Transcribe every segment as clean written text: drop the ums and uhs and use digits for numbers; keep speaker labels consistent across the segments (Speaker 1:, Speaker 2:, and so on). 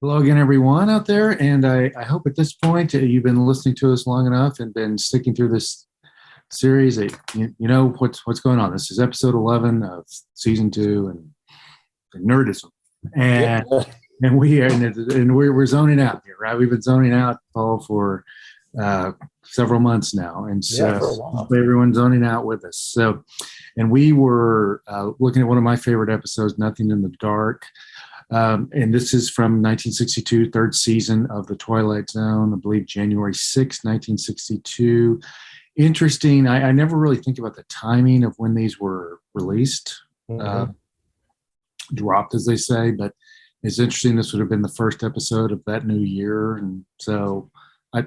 Speaker 1: Hello again, everyone out there. And I hope at this point you've been listening to us long enough and been sticking through this series. You know what's going on. This is episode 11 of season 2 and nerdism. And and we're zoning out here, right? We've been zoning out, Paul, for several months now, and so
Speaker 2: for a while.
Speaker 1: Everyone's zoning out with us. So, and we were looking at one of my favorite episodes, "Nothing in the Dark." And this is from 1962, third season of the Twilight Zone, I believe January 6, 1962. Interesting. I never really think about the timing of when these were released, dropped, as they say, but it's interesting. This would have been the first episode of that new year. And so I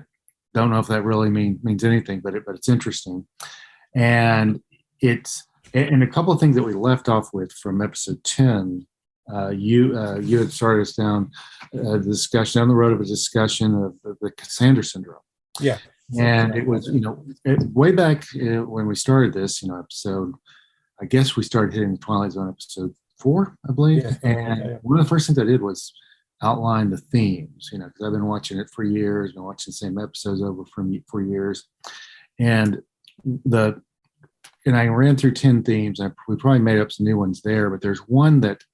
Speaker 1: don't know if that really means anything, but it's interesting. And and a couple of things that we left off with from episode 10. You had started us down the discussion down the road of a discussion of the Cassandra Syndrome.
Speaker 2: Yeah,
Speaker 1: and it was way back when we started this episode. I guess we started hitting the Twilight Zone episode 4, I believe. One of the first things I did was outline the themes. Because I've been watching it for years, been watching the same episodes over for years, and I ran through 10 themes. We probably made up some new ones there, but there's one that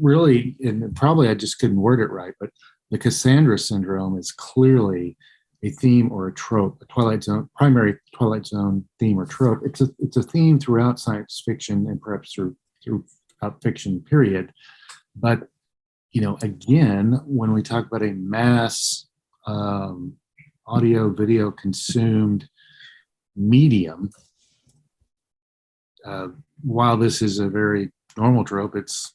Speaker 1: really, and probably I just couldn't word it right, but the Cassandra Syndrome is clearly a theme or a trope, primary Twilight Zone theme or trope. It's a theme throughout science fiction and perhaps throughout fiction, period. But, again, when we talk about a mass audio, video consumed medium, while this is a very normal trope, it's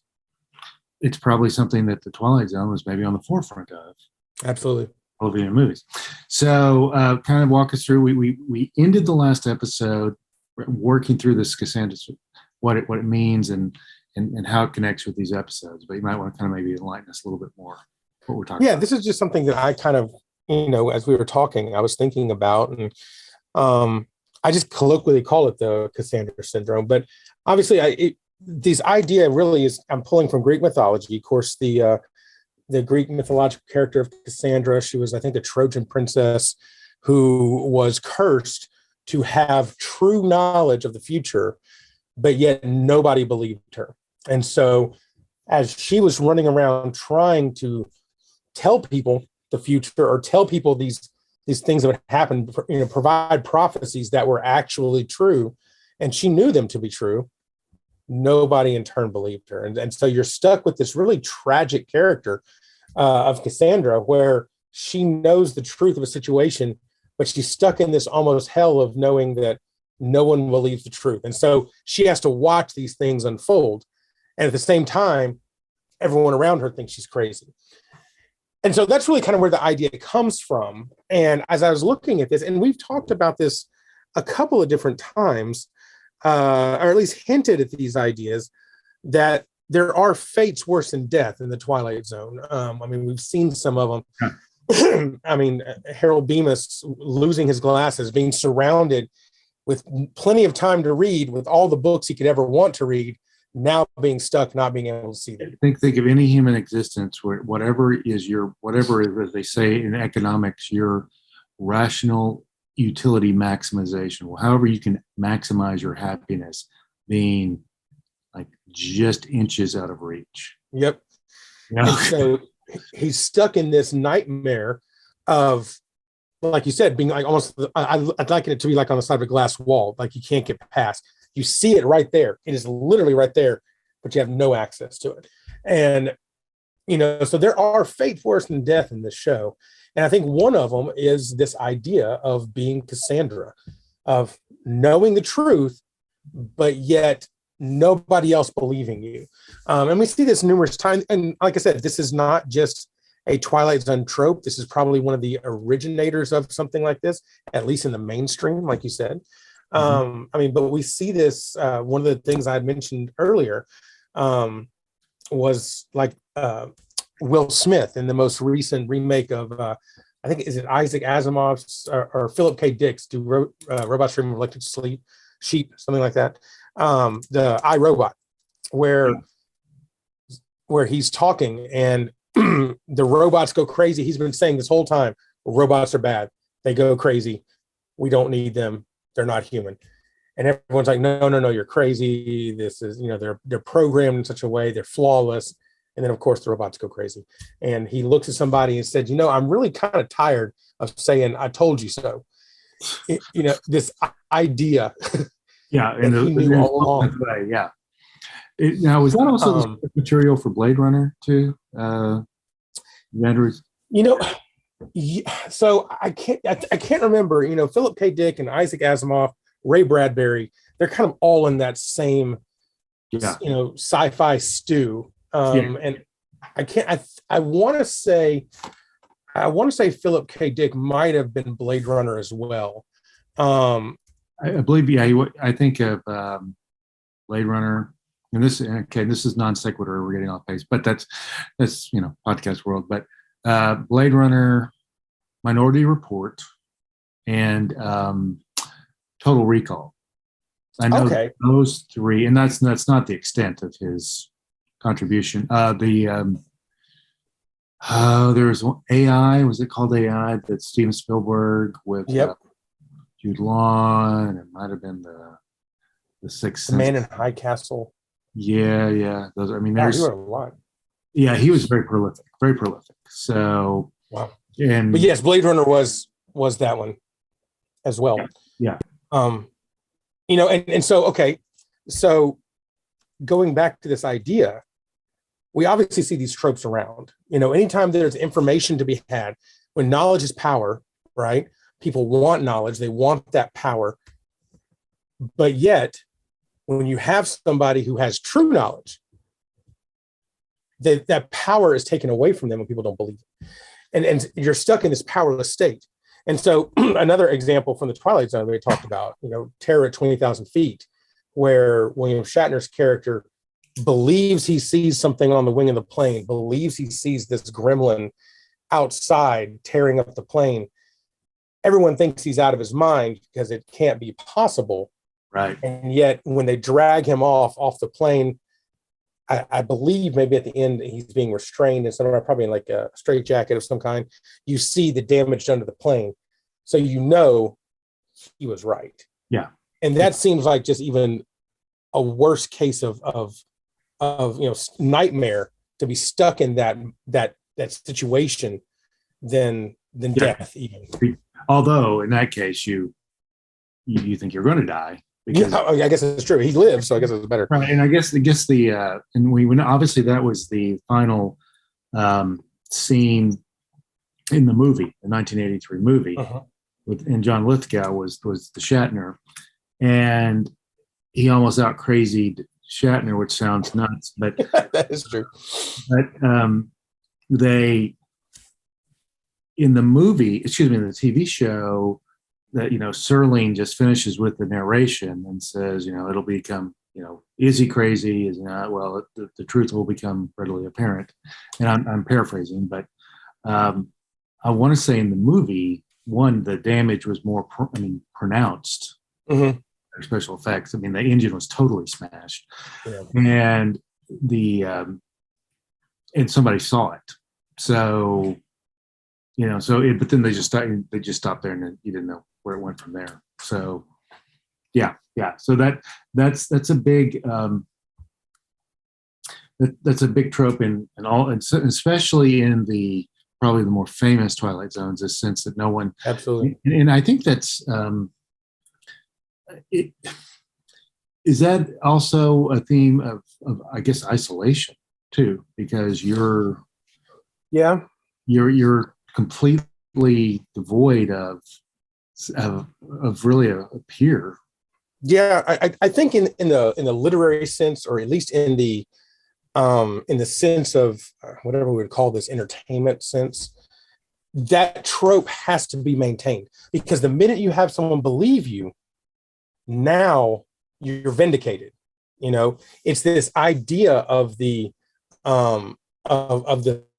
Speaker 1: probably something that the Twilight Zone was maybe on the forefront of.
Speaker 2: Absolutely.
Speaker 1: Television movies. So kind of walk us through. We ended the last episode working through this Cassandra, what it means and how it connects with these episodes. But you might want to kind of maybe enlighten us a little bit more what we're talking about.
Speaker 2: Yeah, this is just something that I kind of, as we were talking, I was thinking about, and I just colloquially call it the Cassandra Syndrome. But obviously, this idea really is, I'm pulling from Greek mythology. Of course, the Greek mythological character of Cassandra, she was, I think, a Trojan princess who was cursed to have true knowledge of the future, but yet nobody believed her. And so as she was running around trying to tell people the future or tell people these things that would happen, provide prophecies that were actually true, and she knew them to be true, nobody in turn believed her. And so you're stuck with this really tragic character of Cassandra, where she knows the truth of a situation, but she's stuck in this almost hell of knowing that no one believes the truth. And so she has to watch these things unfold. And at the same time, everyone around her thinks she's crazy. And so that's really kind of where the idea comes from. And as I was looking at this, and we've talked about this a couple of different times, or at least hinted at these ideas, that there are fates worse than death in the Twilight Zone. We've seen some of them. Harold Bemis losing his glasses, being surrounded with plenty of time to read, with all the books he could ever want to read, now being stuck, not being able to see them.
Speaker 1: Think of any human existence where whatever is, as they say in economics, your rational utility maximization. Well, however you can maximize your happiness, being like just inches out of reach.
Speaker 2: Yep. And so he's stuck in this nightmare of, like you said, being like almost, I'd liken it to be like on the side of a glass wall, like you can't get past. You see it right there. It is literally right there, but you have no access to it. And, so there are fates worse than death in this show. And I think one of them is this idea of being Cassandra, of knowing the truth, but yet nobody else believing you. And we see this numerous times. And like I said, this is not just a Twilight Zone trope. This is probably one of the originators of something like this, at least in the mainstream, like you said. But we see this, one of the things I had mentioned earlier was like Will Smith in the most recent remake of, I think, is it Isaac Asimov's or Philip K. Dick's Robots Dream of Electric Sheep, something like that. The iRobot, where he's talking and the robots go crazy. He's been saying this whole time, robots are bad. They go crazy. We don't need them. They're not human. And everyone's like, no, you're crazy. This is, they're programmed in such a way, they're flawless. And then of course the robots go crazy. And he looks at somebody and said, I'm really kind of tired of saying, I told you so. This idea.
Speaker 1: Yeah. And
Speaker 2: he knew all along.
Speaker 1: Yeah. Now, was that also the material for Blade Runner too?
Speaker 2: So I can't remember, Philip K. Dick and Isaac Asimov, Ray Bradbury, they're kind of all in that same, sci-fi stew. And I want to say Philip K. Dick might have been Blade Runner as well.
Speaker 1: I believe, I think of Blade Runner, and this is non sequitur, we're getting off base, but that's podcast world, but Blade Runner, Minority Report, and Total Recall. I know those three, and that's not the extent of his contribution. There was AI. Was it called AI? That Steven Spielberg with Jude Law, and it might have been the Sixth Sense.
Speaker 2: Man in High Castle.
Speaker 1: Yeah. Those. I mean, there's
Speaker 2: a lot.
Speaker 1: Yeah, he was very prolific. So
Speaker 2: wow.
Speaker 1: But
Speaker 2: yes, Blade Runner was that one as well.
Speaker 1: Yeah.
Speaker 2: So going back to this idea, we obviously see these tropes around. Anytime there's information to be had, when knowledge is power, right? People want knowledge, they want that power. But yet, when you have somebody who has true knowledge, that power is taken away from them when people don't believe it. And you're stuck in this powerless state. And so another example from the Twilight Zone that we talked about, Terror at 20,000 Feet, where William Shatner's character believes he sees something on the wing of the plane, believes he sees this gremlin outside tearing up the plane. Everyone thinks he's out of his mind because it can't be possible.
Speaker 1: Right.
Speaker 2: And yet when they drag him off the plane, I believe maybe at the end he's being restrained and somewhere probably in like a straitjacket of some kind. You see the damage done to the plane. So he was right.
Speaker 1: Yeah.
Speaker 2: And that seems like just even a worse case of nightmare to be stuck in that situation than death even.
Speaker 1: Although in that case you think you're going to die.
Speaker 2: Because, I guess it's true. He lived, so I guess it's better.
Speaker 1: Right, and I guess the and we obviously that was the final scene in the movie, the 1983 movie, and John Lithgow was the Shatner, and he almost out crazied Shatner, which sounds nuts, but
Speaker 2: that is true.
Speaker 1: But they in the TV show. That Serling just finishes with the narration and says, it'll become, is he crazy? Is he not? Well, the truth will become readily apparent. And I'm paraphrasing, but I want to say in the movie, the damage was more pronounced.
Speaker 2: Mm-hmm.
Speaker 1: Special effects. The engine was totally smashed, and and somebody saw it. So but then they just stopped there, and then you didn't know where it went from there. So, yeah. So that's a big that's a big trope in all, and especially in probably the more famous Twilight Zones, this sense that no one
Speaker 2: absolutely.
Speaker 1: And I think that's is that also a theme of I guess isolation too, because you're completely devoid of really a peer.
Speaker 2: Yeah, I think in the literary sense, or at least in the sense of whatever we would call this entertainment sense, that trope has to be maintained, because the minute you have someone believe you, now you're vindicated. It's this idea of the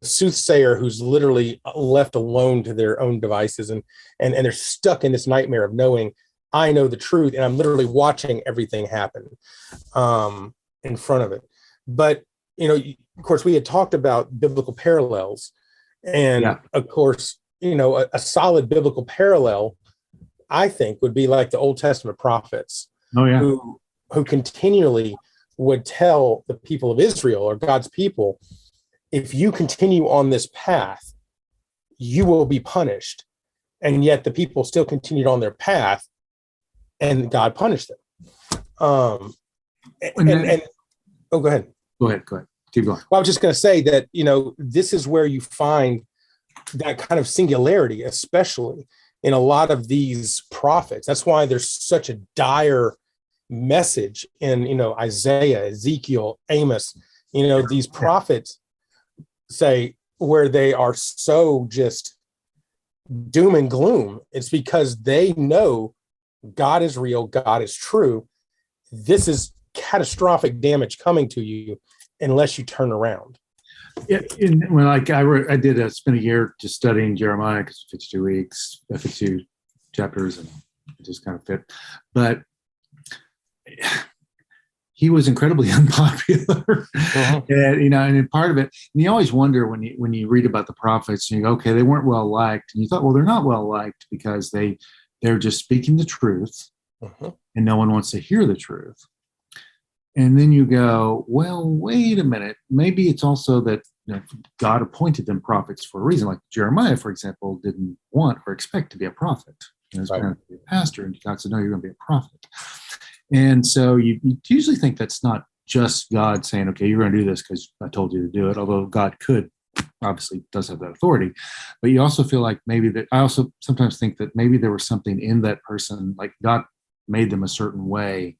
Speaker 2: soothsayer who's literally left alone to their own devices, and they're stuck in this nightmare of knowing I know the truth, and I'm literally watching everything happen in front of it. But of course, we had talked about biblical parallels, and
Speaker 1: Yeah.
Speaker 2: of course, a solid biblical parallel, I think, would be like the Old Testament prophets,
Speaker 1: Oh yeah.
Speaker 2: who continually would tell the people of Israel, or God's people, if you continue on this path, you will be punished. And yet the people still continued on their path, and God punished them. And oh, go ahead.
Speaker 1: Go ahead. Keep going.
Speaker 2: Well, I was just going to say that, this is where you find that kind of singularity, especially in a lot of these prophets. That's why there's such a dire message in, Isaiah, Ezekiel, Amos. These prophets say, where they are so just doom and gloom. It's because they know God is real, God is true. This is catastrophic damage coming to you unless you turn around.
Speaker 1: Yeah, I did spend a year just studying Jeremiah, because 52 weeks, 52 chapters, and it just kind of fit. But he was incredibly unpopular, and part of it, and you always wonder when you read about the prophets, and you go, okay, they weren't well liked, and you thought, well, they're not well liked because they're just speaking the truth, and no one wants to hear the truth. And then you go, well, wait a minute, maybe it's also that God appointed them prophets for a reason. Like Jeremiah, for example, didn't want or expect to be a prophet. He was going to be a pastor, and God said, no, you're going to be a prophet. And so you usually think that's not just God saying, okay, you're going to do this because I told you to do it, although God obviously does have that authority. But you also feel like I also sometimes think that maybe there was something in that person, like God made them a certain way,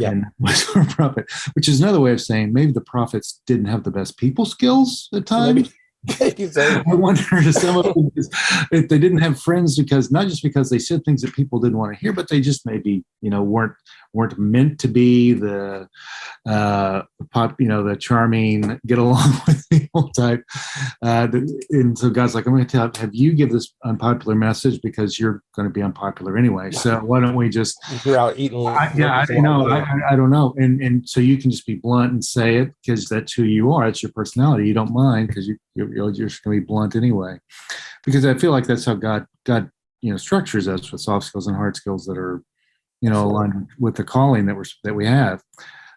Speaker 1: and was a prophet, which is another way of saying maybe the prophets didn't have the best people skills at times. I wonder if some of them, if they didn't have friends, not just because they said things that people didn't want to hear, but they just maybe weren't meant to be the the charming, get along with people type. And so God's like, I'm going to have you give this unpopular message because you're going to be unpopular anyway. So why don't we just
Speaker 2: you're out eating?
Speaker 1: I don't know. And so you can just be blunt and say it because that's who you are. It's your personality. You don't mind because you're just going to be blunt anyway. Because I feel like that's how God structures us with soft skills and hard skills that are aligned with the calling that we have.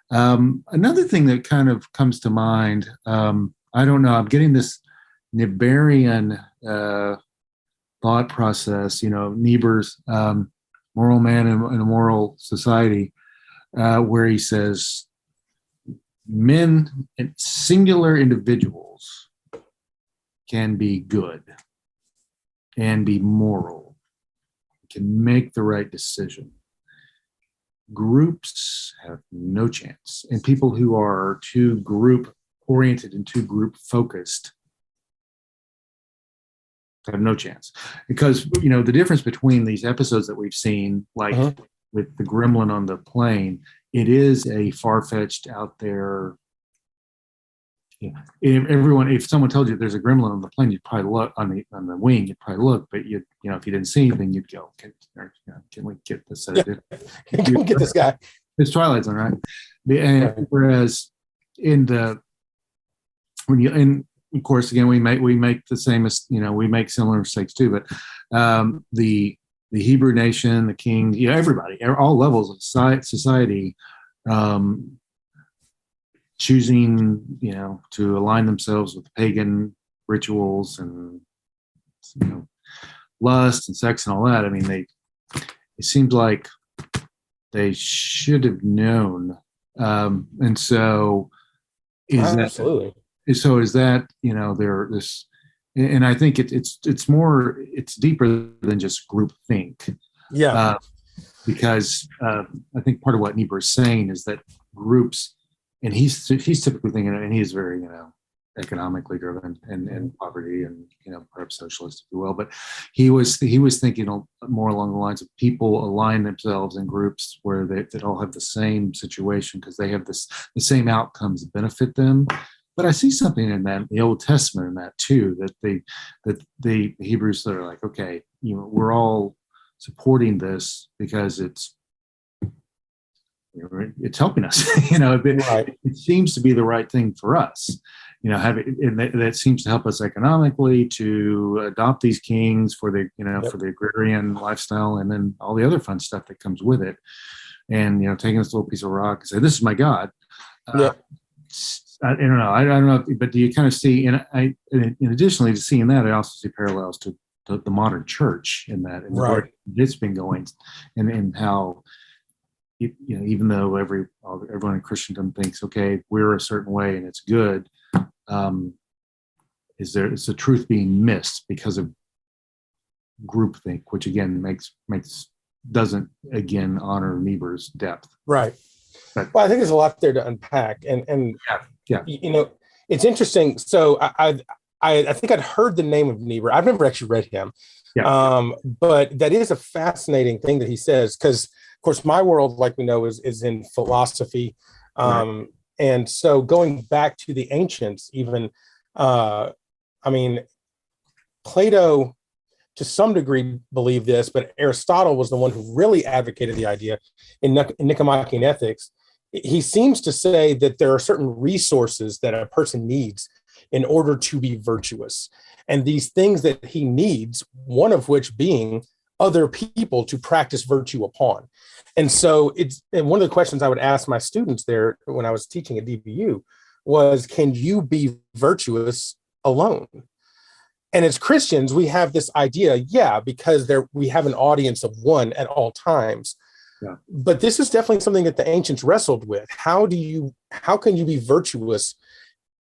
Speaker 1: Another thing that kind of comes to mind, I don't know, I'm getting this Niebuhrian thought process, Niebuhr's Moral Man in a Moral Society, where he says men and singular individuals can be good and be moral, can make the right decision. Groups have no chance, and people who are too group oriented and too group focused have no chance. Because the difference between these episodes that we've seen, like with the gremlin on the plane, it is a far-fetched out there. If someone told you there's a gremlin on the plane, you'd probably look on the wing. You'd probably look, but if you didn't see anything, you'd go, can we get this?
Speaker 2: Can we get this guy?
Speaker 1: It's Twilight Zone, right? Whereas of course, again, we make the same we make similar mistakes too. But the Hebrew nation, the king, everybody, all levels of society. Choosing, to align themselves with pagan rituals and, lust and sex and all that. I mean, it seems like they should have known. And so
Speaker 2: absolutely.
Speaker 1: Is that, there this, and I think it's deeper than just group think.
Speaker 2: Yeah.
Speaker 1: Because I think part of what Niebuhr is saying is that groups, and he's typically thinking, and he's very, economically driven and poverty and, perhaps socialist, if you will. But he was thinking more along the lines of people align themselves in groups where they all have the same situation because they have the same outcomes benefit them. But I see something in that, in the Old Testament, in that too, that the Hebrews that are like, okay, we're all supporting this because it's it's helping us.
Speaker 2: Right.
Speaker 1: It seems to be the right thing for us. And that seems to help us economically to adopt these kings for the
Speaker 2: Yep.
Speaker 1: for the agrarian lifestyle, and then all the other fun stuff that comes with it. And taking this little piece of rock and say, "This is my God."
Speaker 2: Yeah.
Speaker 1: I don't know. I don't know. But do you kind of see? And in additionally to seeing that, I also see parallels to the modern church in that, and
Speaker 2: Right.
Speaker 1: it's been going, and how even though everyone in Christendom thinks, okay, we're a certain way and it's good, is the truth being missed because of groupthink, which again doesn't again honor Niebuhr's depth.
Speaker 2: Right.
Speaker 1: But,
Speaker 2: Well, I think there's a lot there to unpack, and
Speaker 1: yeah.
Speaker 2: It's interesting. So I think I'd heard the name of Niebuhr. I've never actually read him.
Speaker 1: Yeah.
Speaker 2: But that is a fascinating thing that he says, because of course my world, like we know, is in philosophy.
Speaker 1: Right.
Speaker 2: And so going back to the ancients, even, Plato to some degree believed this, but Aristotle was the one who really advocated the idea in Nicomachean Ethics. He seems to say that there are certain resources that a person needs in order to be virtuous. And these things that he needs, one of which being other people to practice virtue upon. And so and one of the questions I would ask my students there when I was teaching at DBU was, can you be virtuous alone? And as Christians, we have this idea, because we have an audience of one at all times.
Speaker 1: Yeah.
Speaker 2: But this is definitely something that the ancients wrestled with. How can you be virtuous,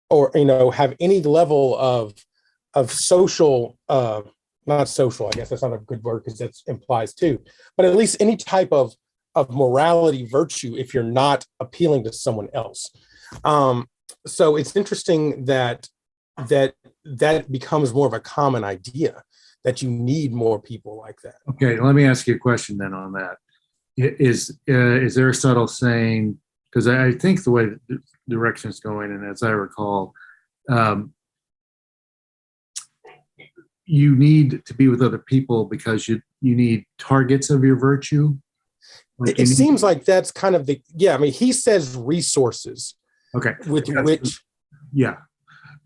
Speaker 2: or have any level of social, not social, I guess that's not a good word because that implies too, but at least any type of morality, virtue, if you're not appealing to someone else. So it's interesting that becomes more of a common idea, that you need more people like that.
Speaker 1: Okay, let me ask you a question then on that. Is Aristotle saying, because I think the way the direction is going, and as I recall, you need to be with other people because you need targets of your virtue?
Speaker 2: It seems like that's kind of he says resources.
Speaker 1: Okay.
Speaker 2: With which.
Speaker 1: Yeah.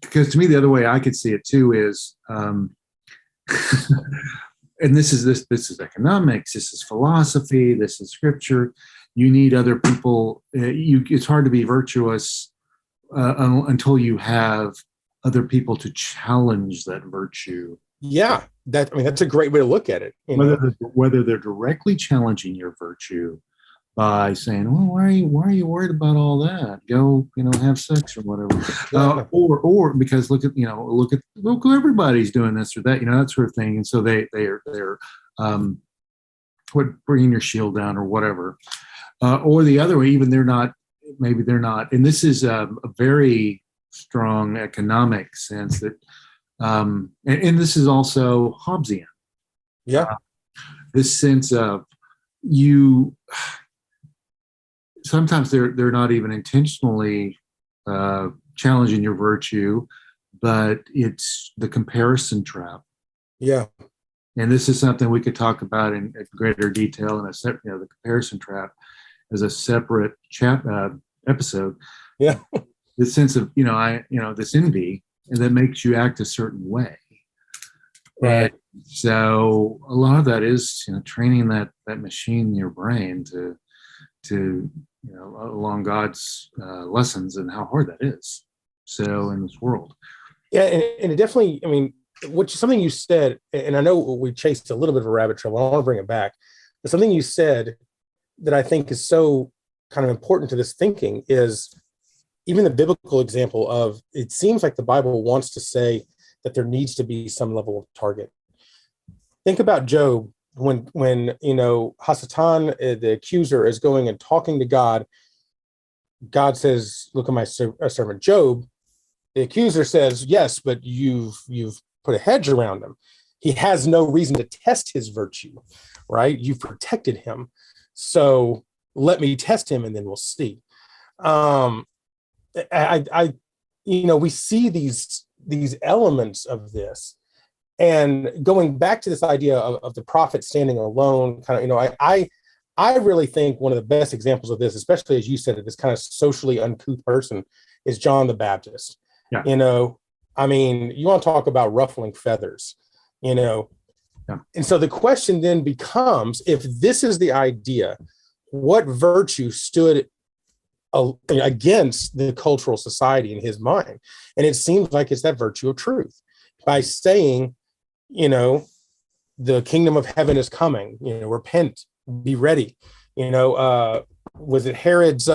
Speaker 1: Because to me, the other way I could see it too is, and this is economics, this is philosophy, this is scripture. You need other people. It's hard to be virtuous until you have other people to challenge that virtue.
Speaker 2: Yeah, that's a great way to look at it.
Speaker 1: Whether they're directly challenging your virtue by saying, "Well, why are you worried about all that? Go, have sex or whatever," or because look, everybody's doing this or that, that sort of thing, and so they're bringing your shield down or whatever, or the other way, even maybe they're not, and this is a very strong economic sense that, and this is also Hobbesian.
Speaker 2: Yeah,
Speaker 1: this sense of you. Sometimes they're not even intentionally challenging your virtue, but it's the comparison trap.
Speaker 2: Yeah.
Speaker 1: And this is something we could talk about in greater detail in the comparison trap as a separate episode.
Speaker 2: Yeah.
Speaker 1: The sense of, this envy, and that makes you act a certain way.
Speaker 2: Right.
Speaker 1: And so a lot of that is, training that machine in your brain to along God's lessons, and how hard that is. So in this world.
Speaker 2: Yeah, and it definitely, something you said, and I know we chased a little bit of a rabbit trail, I want to bring it back, but something you said that I think is so kind of important to this thinking is even the biblical example of, it seems like the Bible wants to say that there needs to be some level of target. Think about Job. When Hasatan, the accuser, is going and talking to God, God says, "Look at my servant Job." The accuser says, "Yes, but you've put a hedge around him. He has no reason to test his virtue, right? You've protected him. So let me test him, and then we'll see." We see these elements of this. And going back to this idea of the prophet standing alone, kind of, I really think one of the best examples of this, especially as you said it, this kind of socially uncouth person, is John the Baptist.
Speaker 1: Yeah.
Speaker 2: You know, I mean, you want to talk about ruffling feathers, you know.
Speaker 1: Yeah.
Speaker 2: And so the question then becomes, if this is the idea, what virtue stood against the cultural society in his mind? And it seems like it's that virtue of truth. By saying, you know, the kingdom of heaven is coming, you know, repent, be ready. You know, was it Herod's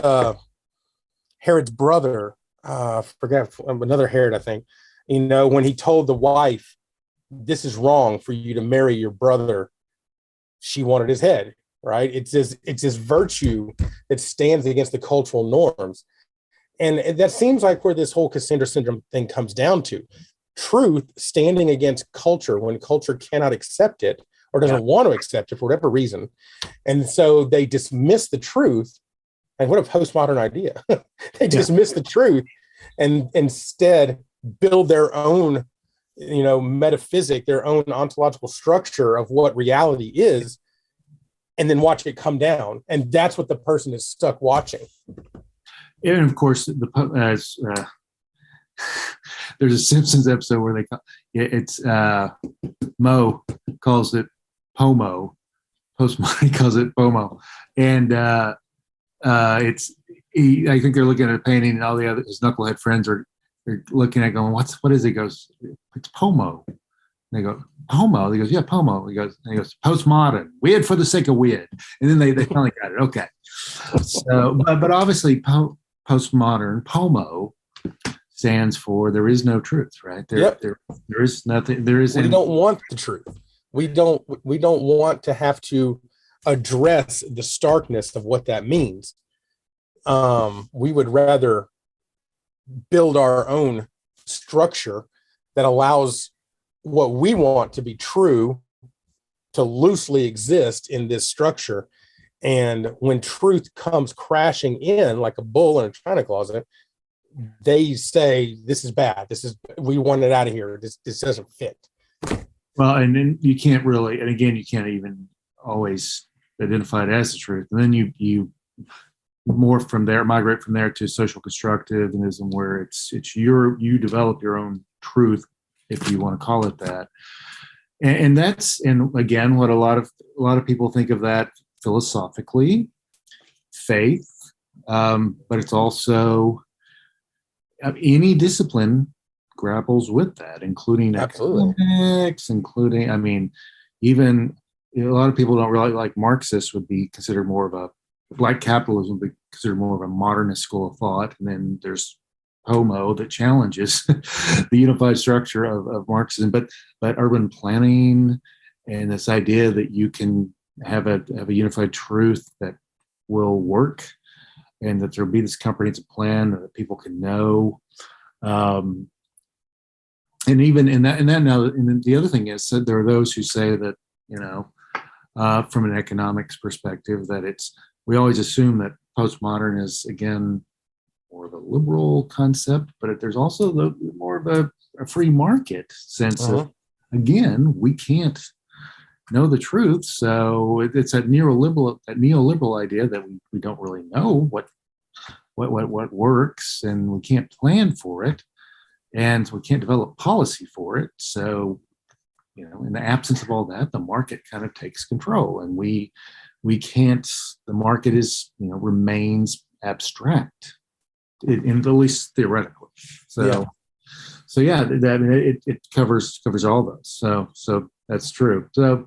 Speaker 2: brother? Forget, another Herod, I think. You know, when he told the wife, "This is wrong for you to marry your brother," she wanted his head. Right? It's this virtue that stands against the cultural norms, and that seems like where this whole Cassandra syndrome thing comes down to. Truth standing against culture when culture cannot accept it or doesn't want to accept it for whatever reason. And so they dismiss the truth. And what a postmodern idea. They dismiss the truth and instead build their own, you know, metaphysic, their own ontological structure of what reality is, and then watch it come down. And that's what the person is stuck watching.
Speaker 1: And of course, there's a Simpsons episode where Mo calls it POMO. Postmodern calls it POMO, and I think they're looking at a painting, and all his knucklehead friends are looking at it going, what is it? He goes, it's POMO. And they go, POMO? He goes, yeah, POMO. He goes, postmodern, weird for the sake of weird. And then they finally got it. Okay. So, but obviously postmodern, POMO, stands for there is no truth, right? There is nothing.
Speaker 2: We don't want the truth. We don't want to have to address the starkness of what that means. We would rather build our own structure that allows what we want to be true to loosely exist in this structure. And when truth comes crashing in like a bull in a china closet, they say, this is bad. We want it out of here. This doesn't fit.
Speaker 1: Well, and then you can't really, and again, you can't even always identify it as the truth. And then you morph from there, migrate from there to social constructivism, where it's you develop your own truth, if you want to call it that. And that's, and again, what a lot of people think of that philosophically, faith, but it's also any discipline grapples with that, including economics, including, I mean, even a lot of people don't really like Marxists would be considered more of a, like capitalism would be considered more of a modernist school of thought. And then there's Homo that challenges the unified structure of Marxism, but urban planning and this idea that you can have a unified truth that will work, and that there'll be this comprehensive plan that people can know. And even in that now, and the other thing is that there are those who say that, you know, from an economics perspective, that we always assume that postmodern is, again, more of a liberal concept, but there's also more of a free market sense of, again, we can't know the truth. So it's that neoliberal idea that we don't really know what works, and we can't plan for it, and we can't develop policy for it. So, you know, in the absence of all that, the market kind of takes control, and we can't. The market is, you know, remains abstract, in at least theoretically. So it covers all those. So that's true. So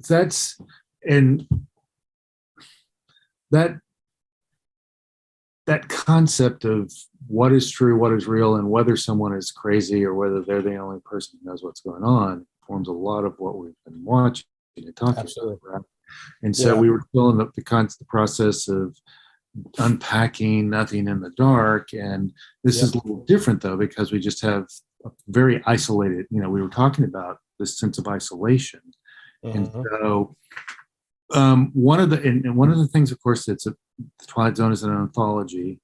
Speaker 1: that's, and that concept of what is true, what is real, and whether someone is crazy or whether they're the only person who knows what's going on forms a lot of what we've been watching and talking about. Right? And so we were still in the process of unpacking Nothing in the Dark, and this is a little different though, because we just have a very isolated, you know, we were talking about this sense of isolation. And so one of the things, of course, the Twilight Zone is an anthology,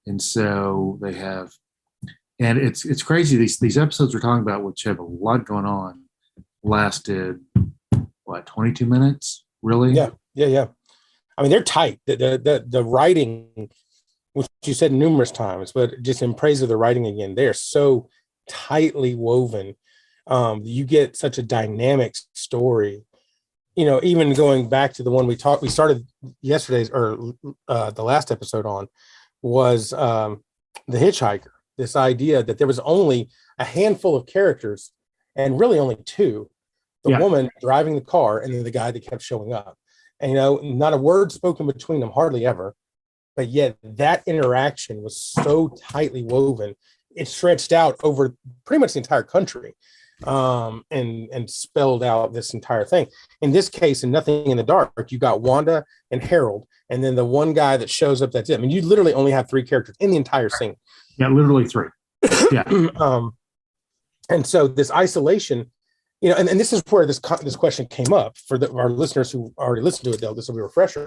Speaker 1: and so they have, and it's crazy, these episodes we're talking about, which have a lot going on, lasted 22 minutes, Really?
Speaker 2: Yeah. I mean, they're tight. The writing, which you said numerous times, but just in praise of the writing again, they're so tightly woven. You get such a dynamic story. You know, even going back to the one we started yesterday's or the last episode on was the hitchhiker. This idea that there was only a handful of characters, and really only two: the woman driving the car, and then the guy that kept showing up. And you know, not a word spoken between them, hardly ever. But yet, that interaction was so tightly woven; it stretched out over pretty much the entire country, and spelled out this entire thing. In this case, in Nothing in the Dark, you got Wanda and Harold, and then the one guy that shows up. That's it. I mean, you literally only have three characters in the entire scene.
Speaker 1: Yeah, literally three. Yeah.
Speaker 2: And so this isolation, you know, and this is where this question came up for our listeners who already listened to it. This will be a refresher.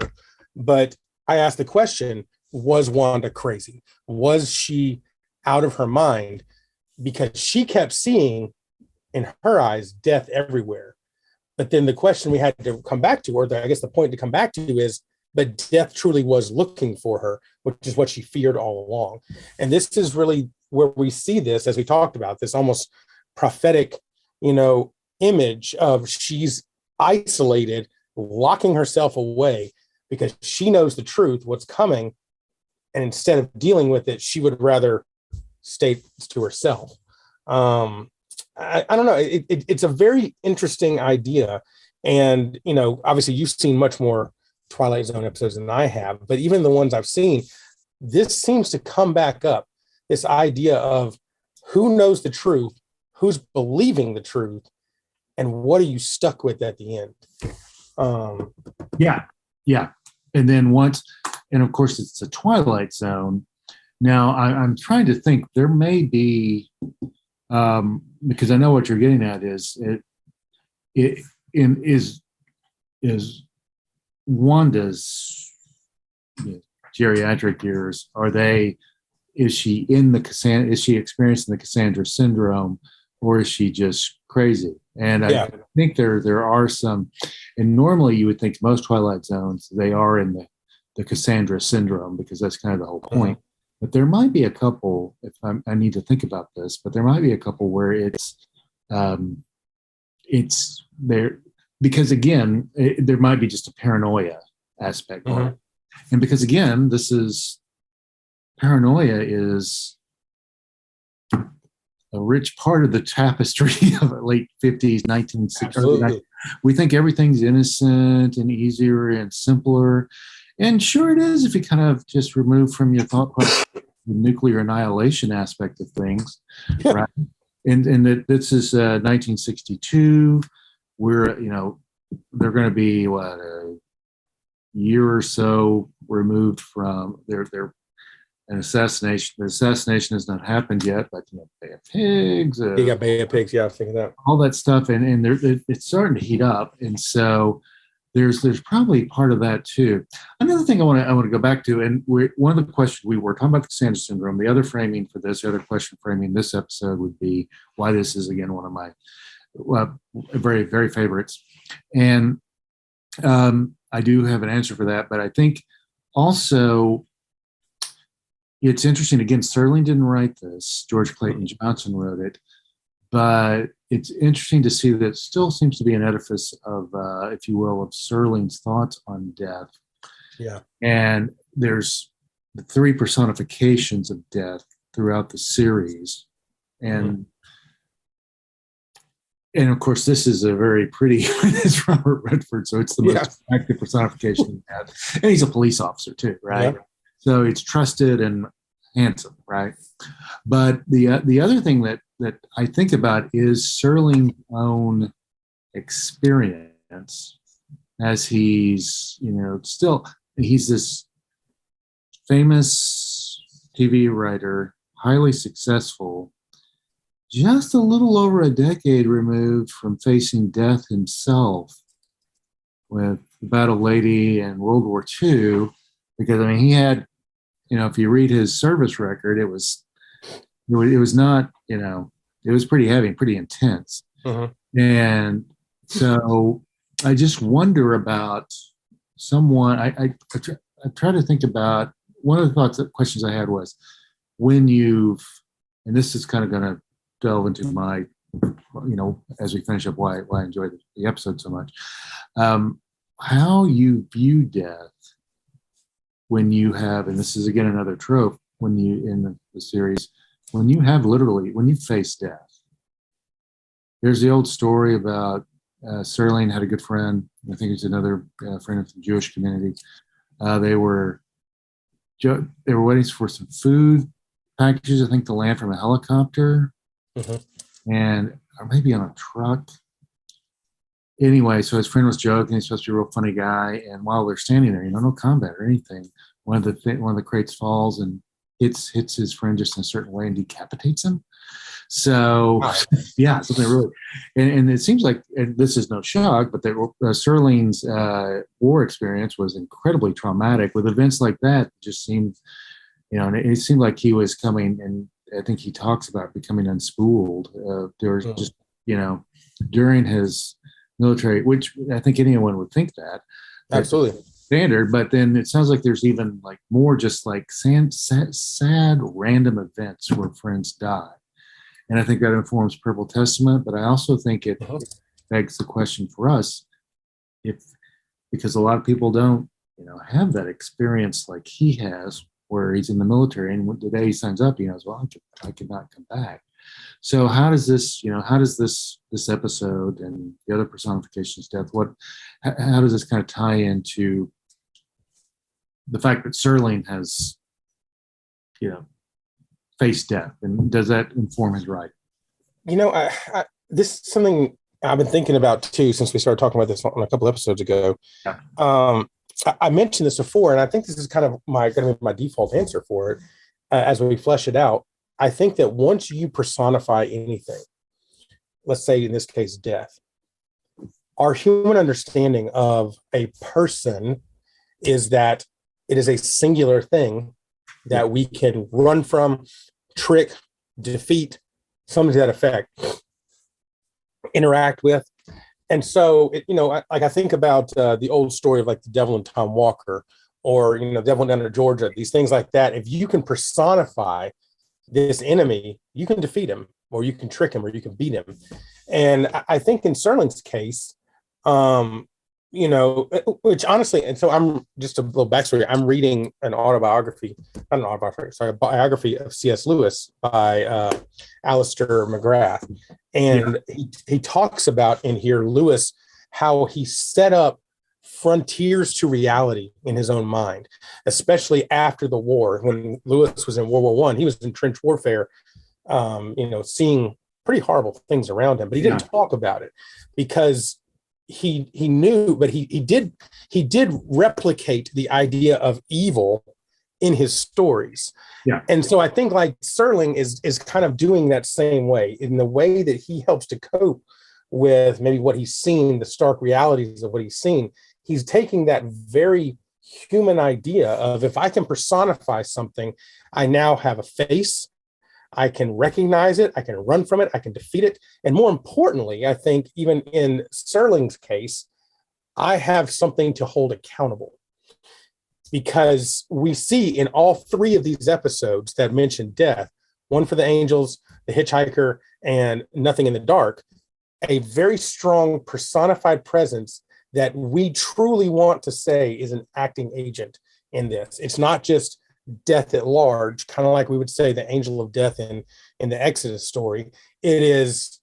Speaker 2: But I asked the question: was Wanda crazy? Was she out of her mind? Because she kept seeing, in her eyes, death everywhere. But then the question we had to come back to, or I guess the point to come back to, is that death truly was looking for her, which is what she feared all along. And this is really where we see this, as we talked about, this almost prophetic, you know, image of she's isolated, locking herself away because she knows the truth, what's coming. And instead of dealing with it, she would rather stay to herself. I don't know. It's a very interesting idea. And, you know, obviously you've seen much more Twilight Zone episodes than I have, but even the ones I've seen, this seems to come back up. This idea of who knows the truth, who's believing the truth, and what are you stuck with at the end?
Speaker 1: Yeah. And then and of course it's a Twilight Zone. Now I'm trying to think. There may be, because I know what you're getting at is Wanda's geriatric years. Is she experiencing the Cassandra Syndrome, or is she just crazy? And I think there are some, and normally you would think most Twilight Zones, they are in the Cassandra Syndrome, because that's kind of the whole point. But there might be a couple, if I need to think about this, but there might be a couple where it's there, because again, there might be just a paranoia aspect. Mm-hmm. And because again, paranoia is a rich part of the tapestry of the late 50s, 1960s. We think everything's innocent and easier and simpler. And sure it is if you kind of just remove from your thought process the nuclear annihilation aspect of things, right? And that this is 1962. We're, you know, they're going to be a year or so removed from their an assassination. The assassination has not happened yet, but you know, Bay of Pigs.
Speaker 2: You got Bay of Pigs, yeah, I was thinking that.
Speaker 1: All that stuff, and it's starting to heat up, and so there's probably part of that too. Another thing I want to go back to, and one of the questions we were talking about the Cassandra Syndrome. The other framing for this, the other question framing this episode would be why this is again one of my very, very favorites, and I do have an answer for that, but I think also it's interesting. Again, Serling didn't write this. George Clayton Johnson wrote it. But it's interesting to see that it still seems to be an edifice of, if you will, of Serling's thoughts on death.
Speaker 2: Yeah.
Speaker 1: And there's the three personifications of death throughout the series. And and of course, this is a very pretty, it's Robert Redford, so it's the most active personification he had. And he's a police officer too, right? Yeah. So it's trusted and handsome, right? But the other thing that I think about is Serling's own experience as he's, you know, he's this famous TV writer, highly successful, just a little over a decade removed from facing death himself with the Battle Lady and World War II. Because, I mean, he had, you know, if you read his service record, it was not, you know, it was pretty heavy, pretty intense. And so I just wonder about someone. I try to think about one of the questions I had was when you've, and this is kind of going to delve into my, as we finish up why I enjoy the episode so much, how you view death when you have, and this is again another trope when you in the series, when you face death. There's the old story about Serling had a good friend. I think it's another friend of the Jewish community. They were waiting for some food packages, I think, to land from a helicopter, and or maybe on a truck. Anyway, so his friend was joking. He's supposed to be a real funny guy, and while they're standing there, no combat or anything, one of the crates falls and hits his friend just in a certain way and decapitates him. So, yeah, something really, and it seems like, and this is no shock, but that Serling's war experience was incredibly traumatic. With events like that, just seemed, and it seemed like he was coming, and I think he talks about becoming unspooled. There was just, during his military, which I think anyone would think that.
Speaker 2: Absolutely.
Speaker 1: Standard, but then it sounds like there's even like more just like sad random events where friends die. And I think that informs Purple Testament, but I also think it begs the question for us, because a lot of people don't, have that experience like he has, where he's in the military, and the day he signs up, he knows, well, I could not come back. So how does this episode and the other personifications death, how does this kind of tie into the fact that Serling has, face death, and does that inform his writing?
Speaker 2: This is something I've been thinking about too since we started talking about this on a couple episodes ago. Yeah. I mentioned this before, and I think this is kind of going to be my default answer for it as we flesh it out. I think that once you personify anything, let's say in this case death, our human understanding of a person is that it is a singular thing that we can run from, trick, defeat, something to that effect, interact with. And so, I think about the old story of like the Devil and Tom Walker, or, Devil Down to Georgia, these things like that. If you can personify this enemy, you can defeat him, or you can trick him, or you can beat him. And I think in Serling's case, which honestly, and so I'm just a little backstory. I'm reading a biography of C.S. Lewis by Alistair McGrath. And he talks about in here, Lewis, how he set up frontiers to reality in his own mind, especially after the war. When Lewis was in World War I, he was in trench warfare, seeing pretty horrible things around him, but he didn't talk about it because he knew, but he did replicate the idea of evil in his stories. Yeah. And so I think like Serling is kind of doing that same way, in the way that he helps to cope with maybe what he's seen, the stark realities of what he's seen. He's taking that very human idea of, if I can personify something, I now have a face, I can recognize it, I can run from it, I can defeat it. And more importantly, I think even in Serling's case, I have something to hold accountable. Because we see in all three of these episodes that mention death, one for the angels, the hitchhiker, and Nothing in the Dark, a very strong personified presence that we truly want to say is an acting agent in this. It's not just death at large, kind of like we would say the angel of death in the Exodus story. It is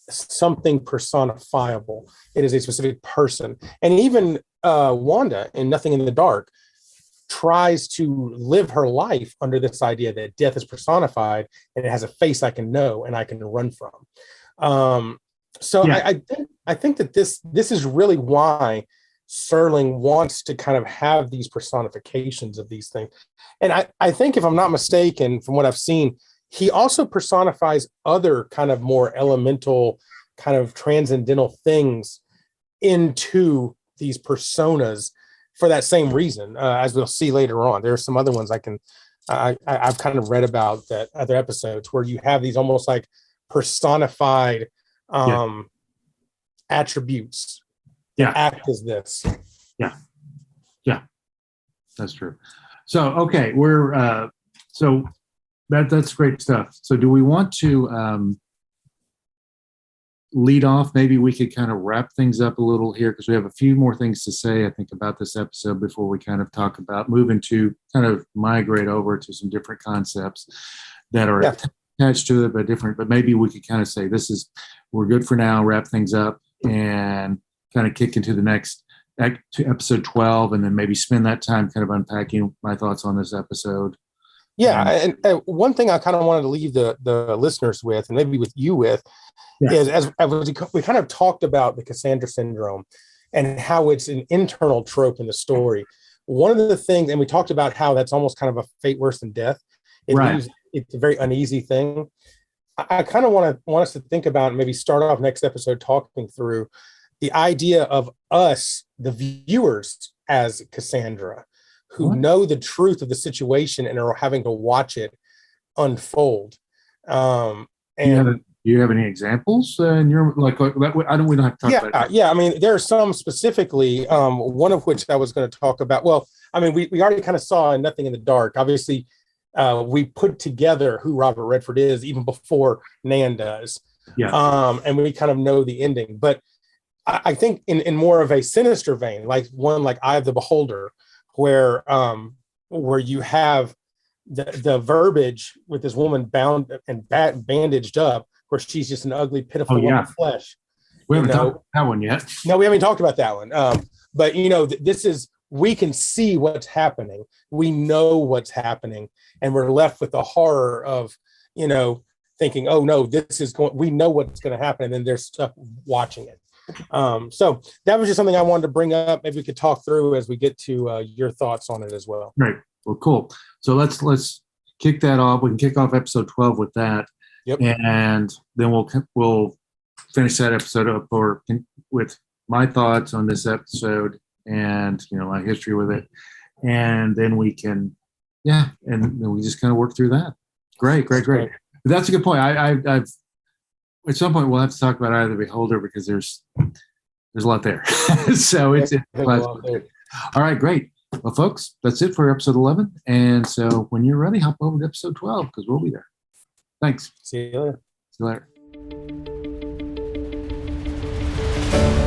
Speaker 2: something personifiable. It is a specific person. And even Wanda in Nothing in the Dark tries to live her life under this idea that death is personified and it has a face I can know and I can run from. I think that this is really why Serling wants to kind of have these personifications of these things. And I think, if I'm not mistaken, from what I've seen, he also personifies other kind of more elemental, kind of transcendental things into these personas for that same reason, as we'll see later on. There are some other ones I've kind of read about, that other episodes where you have these almost like personified attributes
Speaker 1: Yeah.
Speaker 2: act as this.
Speaker 1: Yeah. Yeah. That's true. So, okay, we're so that's great stuff. So do we want to lead off? Maybe we could kind of wrap things up a little here because we have a few more things to say, I think, about this episode before we kind of talk about moving to kind of migrate over to some different concepts that are attached to it, but different. But maybe we could kind of say we're good for now, wrap things up, and kind of kick into the next to episode 12, and then maybe spend that time kind of unpacking my thoughts on this episode.
Speaker 2: Yeah, and one thing I kind of wanted to leave the listeners with, and maybe with you with, is as we kind of talked about the Cassandra Syndrome and how it's an internal trope in the story. One of the things, and we talked about how that's almost kind of a fate worse than death. It's a very uneasy thing. I kind of want us to think about and maybe start off next episode talking through the idea of us, the viewers, as Cassandra, who know the truth of the situation and are having to watch it unfold.
Speaker 1: Do you have any examples? And you're like, we don't have to talk about it.
Speaker 2: Yeah. I mean, there are some specifically, one of which I was going to talk about. Well, I mean, we already kind of saw in Nothing in the Dark. Obviously, we put together who Robert Redford is even before Nan does.
Speaker 1: Yeah.
Speaker 2: And we kind of know the ending. But I think in more of a sinister vein, like one like Eye of the Beholder, where you have the verbiage with this woman bound and bandaged up, where she's just an ugly, pitiful lump of flesh.
Speaker 1: We haven't talked about that one yet.
Speaker 2: No, we haven't talked about that one. But this is, we can see what's happening. We know what's happening, and we're left with the horror of, thinking, oh no, we know what's going to happen, and then there's stuff watching it. So that was just something I wanted to bring up. Maybe we could talk through as we get to your thoughts on it as well.
Speaker 1: Right. Well, cool. So let's kick that off. We can kick off episode 12 with that.
Speaker 2: Yep.
Speaker 1: And then we'll finish that episode up with my thoughts on this episode and my history with it, and then we can and then we just kind of work through that. Great. But that's a good point. I've at some point we'll have to talk about Eye of the Beholder because there's a lot there. So it's a lot there. All right, great. Well, folks, that's it for episode 11. And so when you're ready, hop over to episode 12 because we'll be there. Thanks.
Speaker 2: See you later.
Speaker 1: See you later.